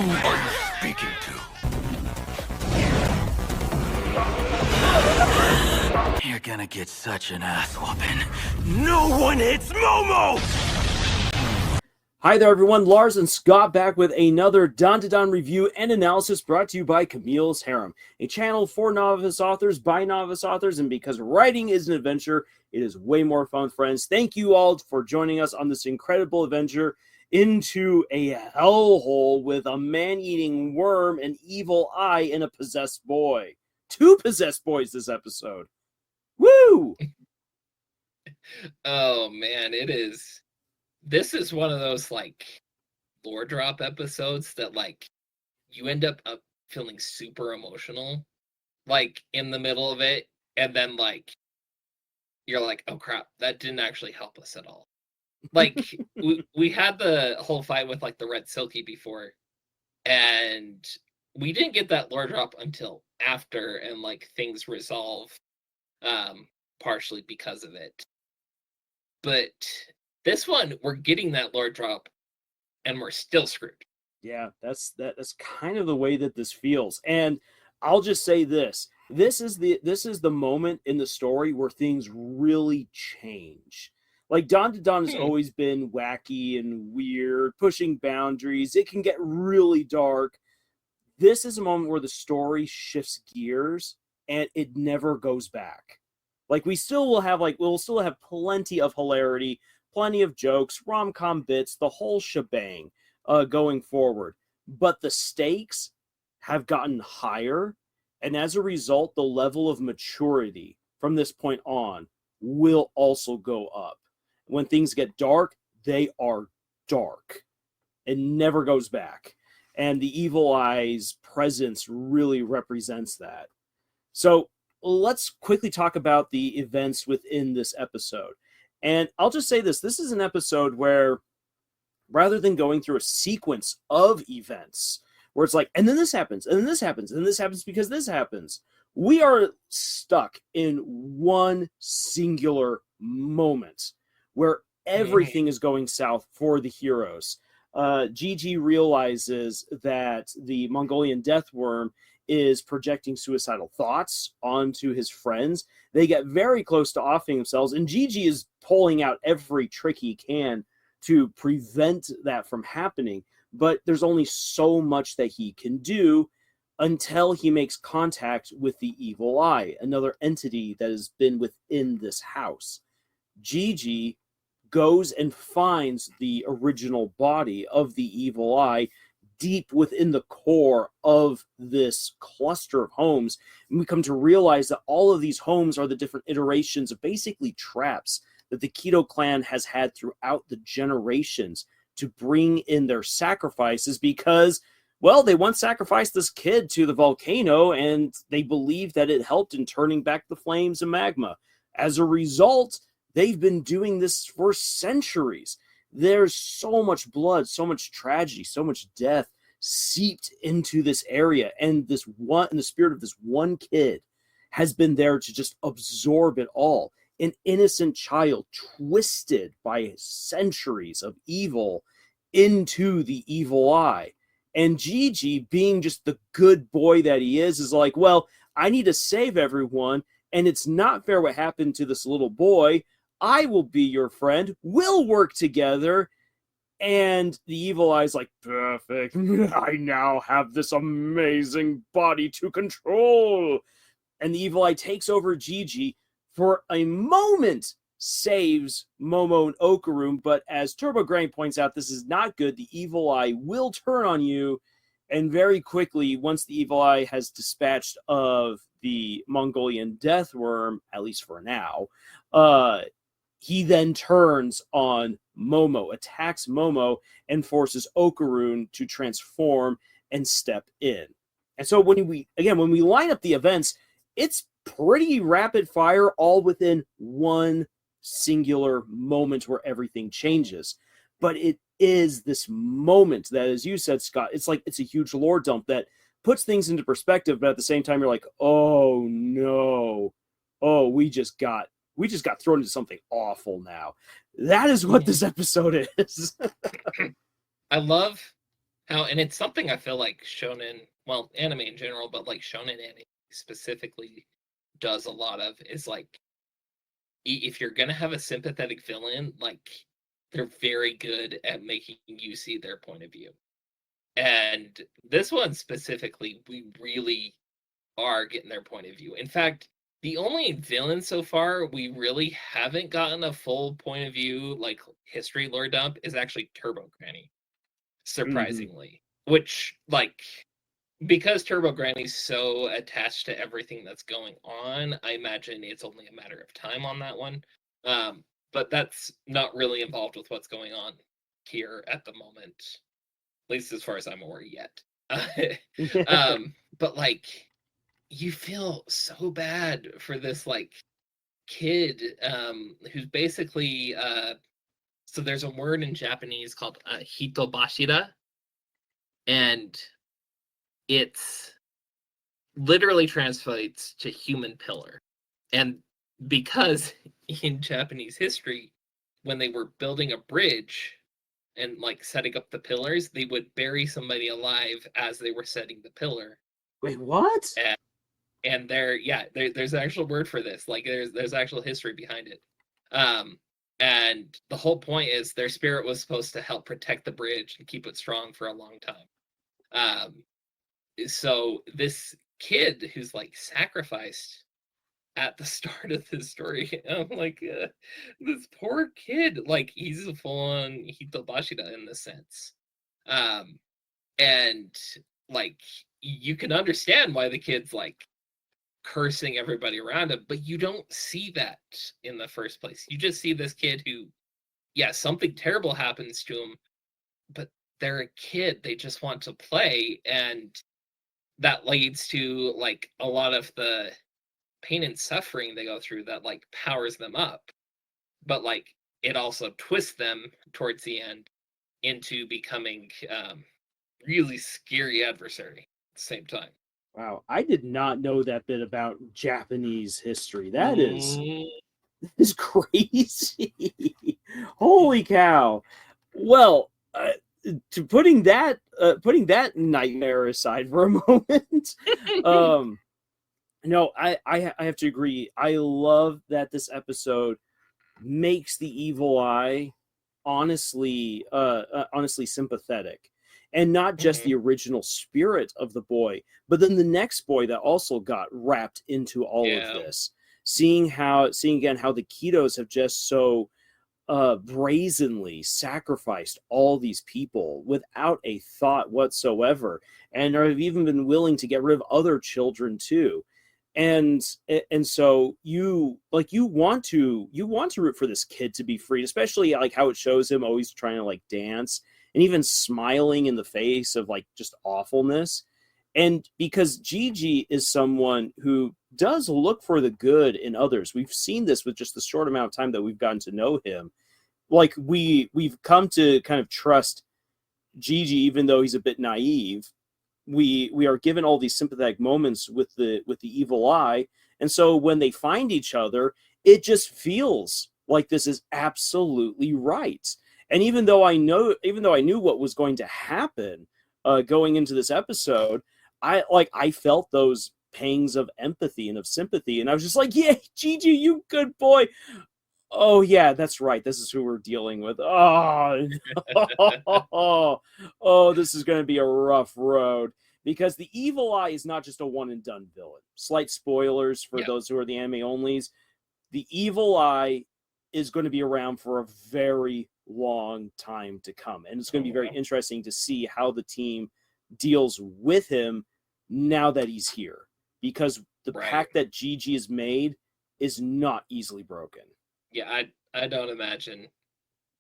Who are you speaking to? You're gonna get such an ass whooping. No one hits Momo! Hi there, everyone. Lars and Scott back with another Dandadan review and analysis brought to you by Camille's Harem, a channel for novice authors by novice authors. And because writing is an adventure, it is way more fun, friends. Thank you all for joining us on this incredible adventure into a hellhole with a man-eating worm, an evil eye, and a possessed boy. 2 possessed boys this episode. Woo! Oh, man, it is. This is one of those, like, lore drop episodes that, like, you end up feeling super emotional, like, in the middle of it, and then, like, you're like, oh, crap, that didn't actually help us at all. Like, we had the whole fight with, like, the Red Silky before, and we didn't get that lore drop until after, and, like, things resolve, partially because of it. But this one, we're getting that lore drop, and we're still screwed. Yeah, that's kind of the way that this feels. And I'll just say this. This is the moment in the story where things really change. Like, Dandadan has always been wacky and weird, pushing boundaries. It can get really dark. This is a moment where the story shifts gears, and it never goes back. Like, we'll still have plenty of hilarity, plenty of jokes, rom-com bits, the whole shebang going forward. But the stakes have gotten higher, and as a result, the level of maturity from this point on will also go up. When things get dark, they are dark. It never goes back. And the Evil Eye's presence really represents that. So let's quickly talk about the events within this episode. And I'll just say this is an episode where, rather than going through a sequence of events, where it's like, and then this happens, and then this happens, and this happens because this happens, we are stuck in one singular moment where everything is going south for the heroes. Gigi realizes that the Mongolian deathworm is projecting suicidal thoughts onto his friends. They get very close to offing themselves, and Gigi is pulling out every trick he can to prevent that from happening. But there's only so much that he can do until he makes contact with the Evil Eye, another entity that has been within this house. Gigi goes and finds the original body of the Evil Eye deep within the core of this cluster of homes. And we come to realize that all of these homes are the different iterations of basically traps that the Keto clan has had throughout the generations to bring in their sacrifices because, well, they once sacrificed this kid to the volcano and they believe that it helped in turning back the flames and magma. As a result, they've been doing this for centuries. There's so much blood, so much tragedy, so much death seeped into this area. And the spirit of this one kid has been there to just absorb it all. An innocent child twisted by centuries of evil into the Evil Eye. And Gigi, being just the good boy that he is like, well, I need to save everyone. And it's not fair what happened to this little boy. I will be your friend. We'll work together. And the Evil Eye's like, perfect. I now have this amazing body to control. And the Evil Eye takes over Gigi, for a moment saves Momo and Okaroon. But as Turbo Granny points out, this is not good. The Evil Eye will turn on you. And very quickly, once the Evil Eye has dispatched of the Mongolian deathworm, at least for now, he then turns on Momo, attacks Momo, and forces Okaroon to transform and step in. And so when we line up the events, it's pretty rapid fire, all within one singular moment where everything changes. But it is this moment that, as you said, Scott, it's like it's a huge lore dump that puts things into perspective, but at the same time, you're like, oh no, oh, we just got thrown into something awful now. That is what this episode is. I love how, and it's something I feel like shonen, well, anime in general, but like shonen anime specifically does a lot of, is like, if you're gonna have a sympathetic villain, like they're very good at making you see their point of view. And this one specifically, we really are getting their point of view. In fact, the only villain so far we really haven't gotten a full point of view, like history lore dump, is actually Turbo Granny, Mhm. surprisingly. Which, like, because Turbo Granny's so attached to everything that's going on, I imagine it's only a matter of time on that one. But that's not really involved with what's going on here at the moment, at least as far as I'm aware yet. But like, you feel so bad for this like kid who's basically so there's a word in Japanese called hitobashira, and it's literally translates to human pillar. And because in Japanese history, when they were building a bridge and like setting up the pillars, they would bury somebody alive as they were setting the pillar. Wait, what? And there's an actual word for this. Like there's actual history behind it. Um, and the whole point is their spirit was supposed to help protect the bridge and keep it strong for a long time. So this kid who's like sacrificed at the start of this story, I'm like, this poor kid, like he's a full-on Hitobashira in the sense. Um, and like you can understand why the kid's like cursing everybody around him, but you don't see that in the first place. You just see this kid who, yeah, something terrible happens to him, but they're a kid. They just want to play, and that leads to like a lot of the pain and suffering they go through that like powers them up. But like it also twists them towards the end into becoming really scary adversary at the same time. Wow, I did not know that bit about Japanese history. That Mm. is crazy. Holy cow. Well, to putting that nightmare aside for a moment, um, no, I have to agree. I love that this episode makes the evil eye honestly sympathetic, and not just Mhm. the original spirit of the boy, but then the next boy that also got wrapped into all of Yeah. this. Seeing again how the Ketos have just so brazenly sacrificed all these people without a thought whatsoever, and have even been willing to get rid of other children too. And so you want to root for this kid to be freed, especially like how it shows him always trying to like dance and even smiling in the face of like just awfulness. And because Gigi is someone who does look for the good in others, we've seen this with just the short amount of time that we've gotten to know him. Like we've come to kind of trust Gigi, even though he's a bit naive. We are given all these sympathetic moments with the evil eye, and so when they find each other, it just feels like this is absolutely right. And even though I knew what was going to happen going into this episode, I felt those pangs of empathy and of sympathy, and I was just like, yeah, Gigi, you good boy. Oh yeah, that's right. This is who we're dealing with. Oh, oh, this is going to be a rough road, because the Evil Eye is not just a one and done villain. Slight spoilers for Yeah. those who are the anime onlys. The Evil Eye is going to be around for a very long time to come, and it's going to be very interesting to see how the team deals with him now that he's here, because the Right. pact that Gigi has made is not easily broken. Yeah, I don't imagine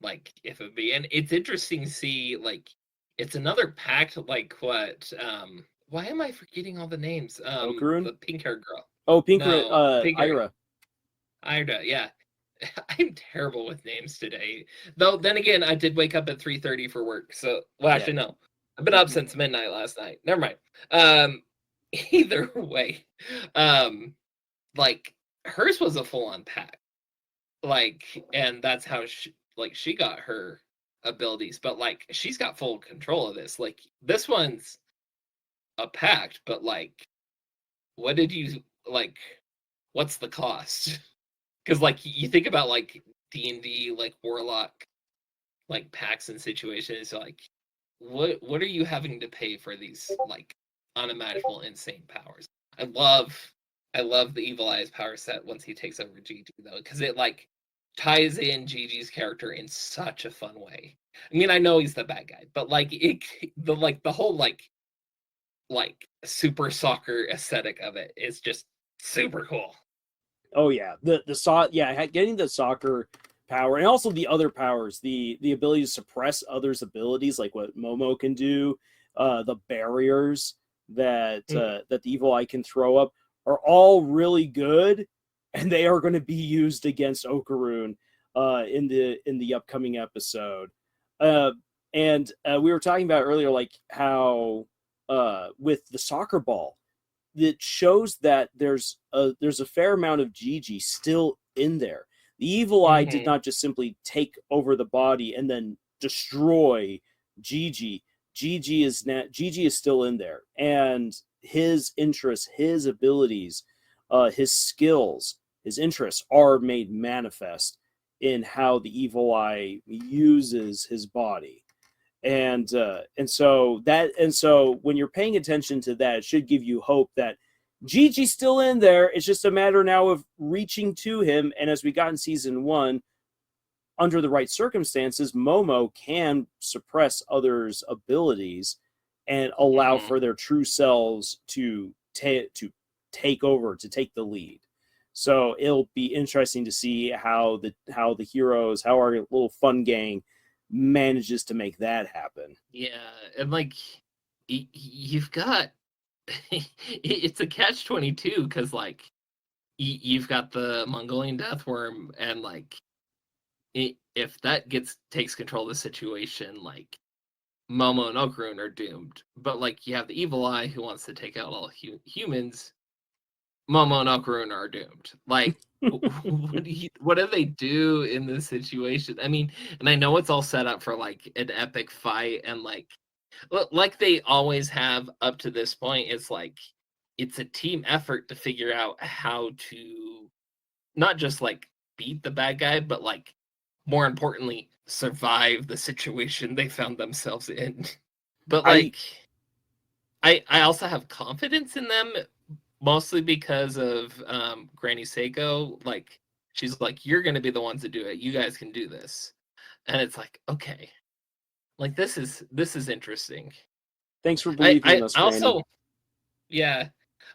like if it would be, and it's interesting to see like it's another pact like what why am I forgetting all the names? Okarun? The pink haired girl. Oh, No, pink hair Ira. Ida, yeah. I'm terrible with names today. Though then again, I did wake up at 3:30 for work. So well actually no. I've been up since midnight last night. Never mind. Either way. Like hers was a full on pact. Like, and that's how she got her abilities, but like she's got full control of this. Like this one's a pact, but like what did you like what's the cost? Because like you think about like D&D like warlock like pacts and situations, like what are you having to pay for these like unimaginable insane powers? I love the Evil Eye's power set once he takes over Gigi though, because it like ties in Gigi's character in such a fun way. I mean, I know he's the bad guy, but like the whole like super soccer aesthetic of it is just super cool. Oh yeah, getting the soccer power and also the other powers, the ability to suppress others' abilities, like what Momo can do, the barriers that that the Evil Eye can throw up, are all really good, and they are going to be used against Okaroon in the upcoming episode. And we were talking about earlier, like how with the soccer ball, that shows that there's a fair amount of Gigi still in there. The Evil Eye did not just simply take over the body and then destroy Gigi. Gigi is still in there, and his interests, his abilities, his skills, his interests are made manifest in how the Evil Eye uses his body. And so when you're paying attention to that, it should give you hope that Gigi's still in there. It's just a matter now of reaching to him. And as we got in season 1, under the right circumstances, Momo can suppress others' abilities and allow for their true selves to take over, to take the lead. So it'll be interesting to see how the heroes, how our little fun gang manages to make that happen. Yeah, and like you've got it's a catch-22 because like you've got the Mongolian deathworm, and like if that takes control of the situation, like Momo and Okaroon are doomed. But like you have the Evil Eye who wants to take out all humans. Momo and Okaroon are doomed. Like, what do they do in this situation? I mean, and I know it's all set up for like an epic fight, and like they always have up to this point. It's like it's a team effort to figure out how to not just like beat the bad guy, but like more importantly, survive the situation they found themselves in. But like, I also have confidence in them. Mostly because of Granny Seiko, like she's like, you're gonna be the ones to do it. You guys can do this, and it's like, okay, like this is interesting. Thanks for believing in us, Granny. Also, yeah,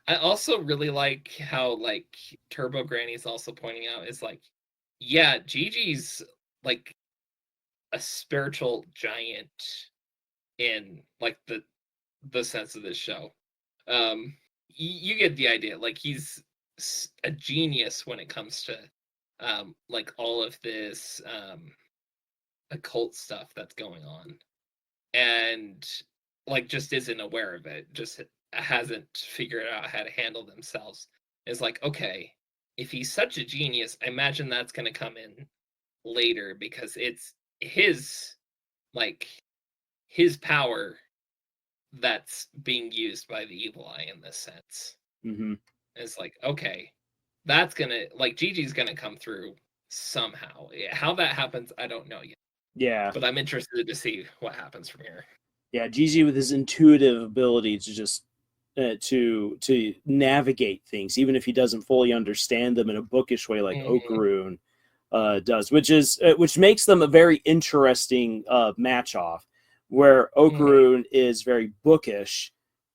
I also really like how like Turbo Granny's also pointing out is like, yeah, Gigi's like a spiritual giant in like the sense of this show. You get the idea. Like he's a genius when it comes to like all of this occult stuff that's going on, and like just isn't aware of it, just hasn't figured out how to handle themselves. It's like, okay, if he's such a genius, I imagine that's going to come in later because it's his power that's being used by the Evil Eye in this sense. It's like, okay, that's gonna like Gigi's gonna come through somehow. How that happens, I don't know yet. Yeah, but I'm interested to see what happens from here. Yeah, Gigi with his intuitive ability to just to navigate things, even if he doesn't fully understand them in a bookish way, like Okaroon does, which makes them a very interesting match off, where Okaroon is very bookish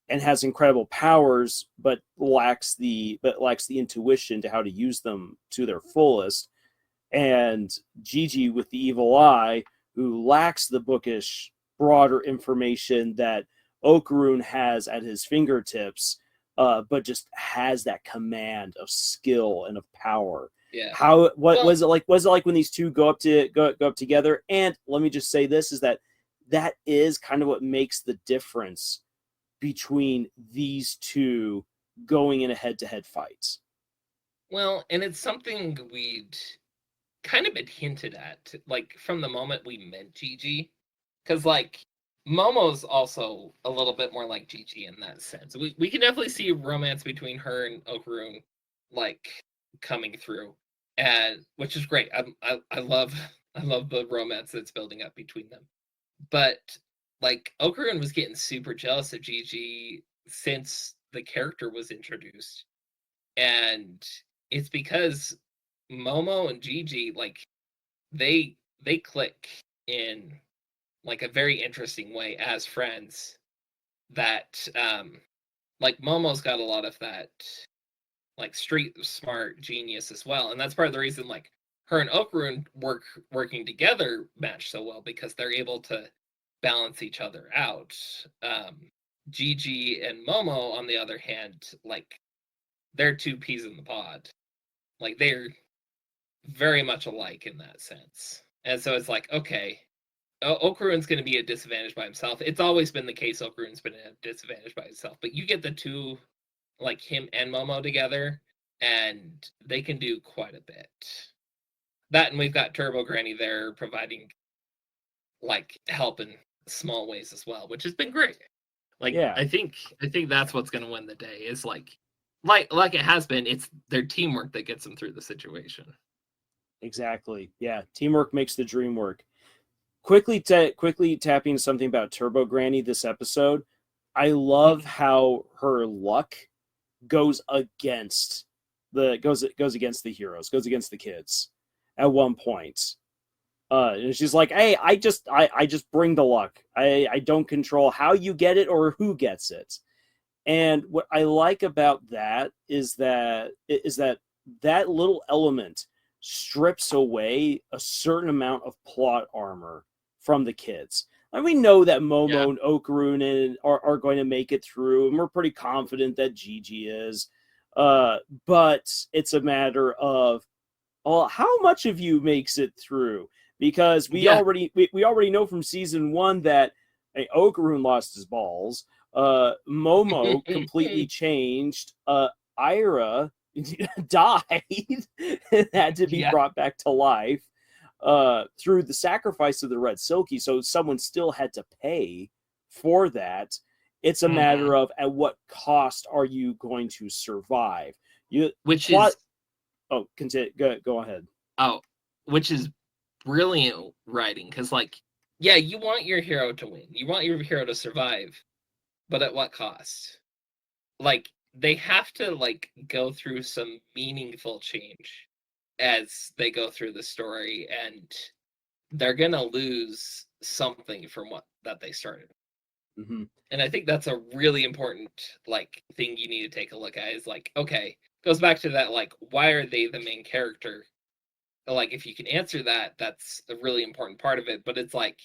and has incredible powers, but lacks the intuition to how to use them to their fullest. And Gigi with the Evil Eye, who lacks the bookish, broader information that Okaroon has at his fingertips, but just has that command of skill and of power. Yeah. Was it like? Was it like when these two go up together? And let me just say this: is that is kind of what makes the difference between these two going in a head-to-head fight. Well, and it's something we'd kind of been hinted at, like, from the moment we met Gigi. Because, like, Momo's also a little bit more like Gigi in that sense. We can definitely see romance between her and Okarun, like, coming through, and which is great. I love the romance that's building up between them. But, like, Okarun was getting super jealous of Gigi since the character was introduced. And it's because Momo and Gigi, like, they click in, like, a very interesting way as friends, that like, Momo's got a lot of that, like, street smart genius as well. And that's part of the reason, like, her and Okarun working together match so well, because they're able to balance each other out. Gigi and Momo, on the other hand, like, they're two peas in the pod. Like, they're very much alike in that sense. And so it's like, okay, Okarun's going to be at disadvantage by himself. It's always been the case. Okarun's been at disadvantage by himself. But you get the two, like, him and Momo together, and they can do quite a bit. That, and we've got Turbo Granny there providing, like, help in small ways as well, which has been great. Like, Yeah. I think that's what's going to win the day, is like it has been. It's their teamwork that gets them through the situation. Exactly. Yeah. Teamwork makes the dream work. Quickly tapping something about Turbo Granny this episode. I love how her luck goes against the heroes, goes against the kids at one point. And she's like, "Hey, I just bring the luck. I don't control how you get it or who gets it." And what I like about that is that little element strips away a certain amount of plot armor from the kids. And we know that Momo and Okarun are going to make it through, and we're pretty confident that Gigi is. But it's a matter of, how much of you makes it through? Because we already know from season 1 that Okarun lost his balls. Momo completely changed. Ira died and had to be brought back to life through the sacrifice of the Red Silky. So someone still had to pay for that. It's a matter of, at what cost are you going to survive? Go ahead. Oh, which is brilliant writing, because, like, yeah, you want your hero to win. You want your hero to survive, but at what cost? Like, they have to, like, go through some meaningful change as they go through the story, and they're gonna lose something from what that they started. Mm-hmm. And I think that's a really important, like, thing you need to take a look at, is like, okay, goes back to that, like, why are they the main character? Like, if you can answer that, that's a really important part of it. But it's like,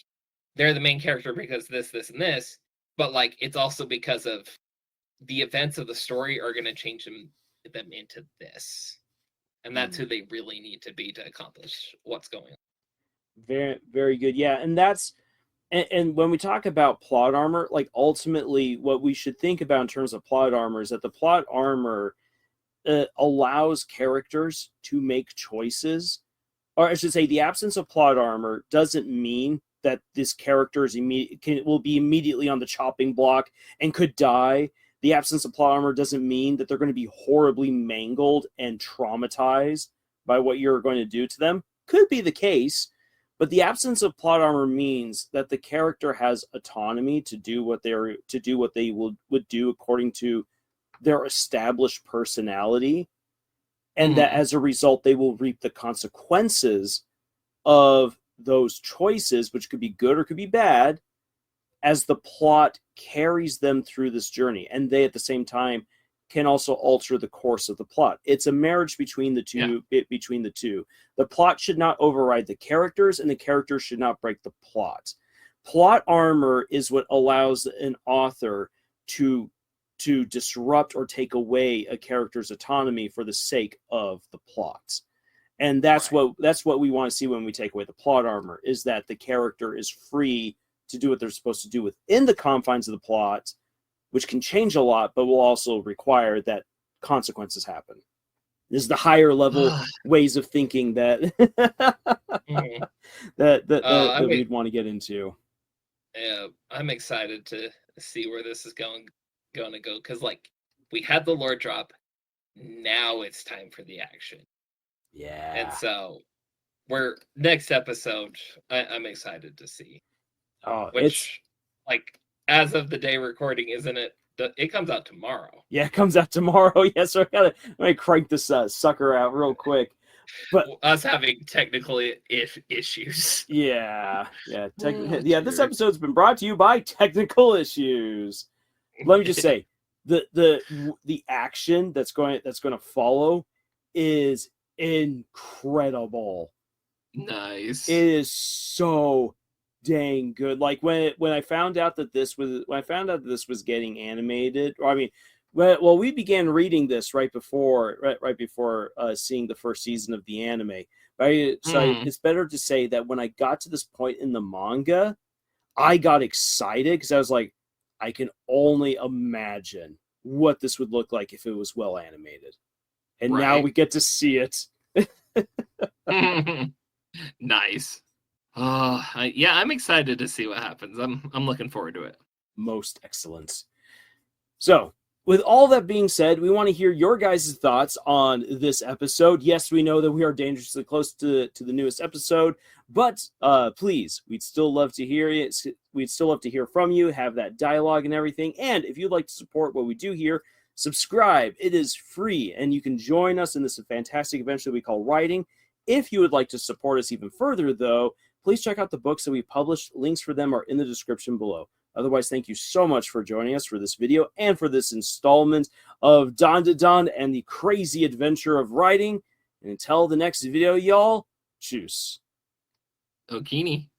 they're the main character because this, and this, but, like, it's also because of the events of the story are going to change them into this. And that's who they really need to be to accomplish what's going on. Very, very good. Yeah, and that's, and when we talk about plot armor, like, ultimately what we should think about in terms of plot armor is that the plot armor allows characters to make choices. Or I should say, the absence of plot armor doesn't mean that this character will be immediately on the chopping block and could die. The absence of plot armor doesn't mean that they're going to be horribly mangled and traumatized by what you're going to do to them. Could be the case, but the absence of plot armor means that the character has autonomy to do what they would do according to their established personality, and that as a result they will reap the consequences of those choices, which could be good or could be bad, as the plot carries them through this journey. And they, at the same time, can also alter the course of the plot. It's a marriage between the two. The plot should not override the characters, and the characters should not break the plot. Plot armor is what allows an author to disrupt or take away a character's autonomy for the sake of the plot. And that's what we want to see when we take away the plot armor, is that the character is free to do what they're supposed to do within the confines of the plot, which can change a lot, but will also require that consequences happen. This is the higher level ways of thinking that Mhm. that we'd want to get into. Yeah, I'm excited to see where this is going to go, because like we had the lore drop, now it's time for the action, Yeah. and so we're next episode. I'm excited to see. Oh, Which, like, as of the day recording, isn't it? It comes out tomorrow. Yeah, it comes out tomorrow. Yeah, so let me crank this sucker out real quick. But us having technical issues. Yeah. Oh, This dear. episode's been brought to you by technical issues. Let me just say, the action that's going to follow is incredible. Nice. It is so dang good. Like when I found out that this was getting animated, or I mean, well, we began reading this right before seeing the first season of the anime. Right, so it's better to say that when I got to this point in the manga, I got excited because I was like, I can only imagine what this would look like if it was well animated, and now we get to see it. Nice. Yeah, I'm excited to see what happens. I'm looking forward to it. Most excellent. So, with all that being said, we want to hear your guys' thoughts on this episode. Yes, we know that we are dangerously close to the newest episode, but please, we'd still love to hear it. We'd still love to hear from you, have that dialogue and everything. And if you'd like to support what we do here, subscribe. It is free, and you can join us in this fantastic adventure that we call writing. If you would like to support us even further, though, please check out the books that we published. Links for them are in the description below. Otherwise, thank you so much for joining us for this video and for this installment of Dandadan and the crazy adventure of writing. And until the next video, y'all, tschüss. Okini.